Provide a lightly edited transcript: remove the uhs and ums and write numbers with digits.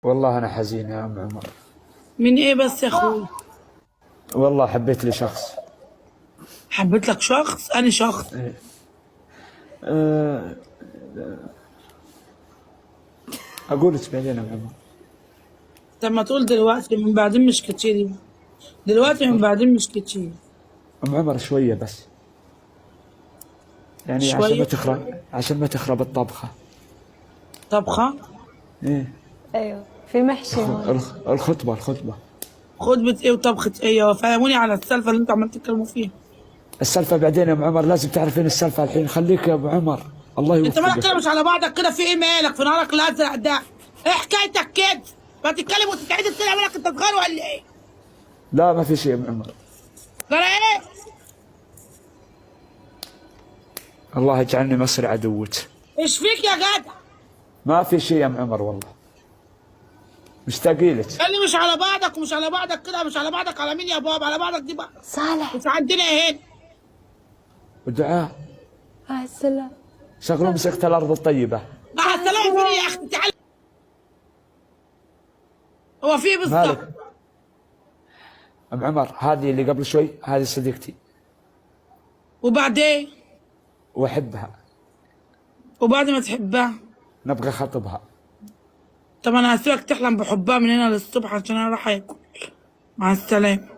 والله أنا حزين يا أم عمر. من ايه بس يا اخوي؟ والله حبيت لي شخص. حبيت لك شخص؟ اني شخص؟ أه أقول لك بعدين يا أم عمر. طب ما تقول دلوقتي من بعدين مش كتير. دلوقتي من بعدين مش كتير. أم عمر شوية بس، يعني شوية. عشان ما تخرب الطبخة. طبخة؟ إيه. ايوه في محشي هون. الخطبة. خطبة ايه وطبخة ايه؟ فهموني على السالفة اللي انتوا عمالين تتكلموا فيها. السالفة بعدين يا أم عمر، لازم تعرفين السالفة الحين. خليك يا أبو عمر، الله انت مالك يوفقك. كده مش على بعضك كده؟ في ايه مالك في نهارك الازرق ده؟ ايه حكايتك كده؟ ما تتكلم وتتعيد كده، مالك انت صغير ولا ايه؟ لا ما في شيء يا أم عمر. ترى ايه؟ الله يجعلني مصري عدوك. ايش فيك يا جدع؟ ما في شيء يا أم عمر، والله مشتاقين لك. اللي مش على بعضك ومش على بعضك كده، مش على بعضك على مين يا بابا؟ على بعضك دي بقى صالح مش عندنا هنا. ودعاء مع السلامة. شغلوا مسكت الأرض الطيبة. مع السلامة فين يا اختي؟ تعالي. هو في ايه بالظبط؟ مالك أم عمر؟ هذه اللي قبل شوي هذه صديقتي وبعدين؟ وأحبها، وبعد ما تحبها؟ نبغى خطبها. طب انا هسيبك تحلم بحبها من هنا للصبح عشان انا راح اكل. مع السلامة.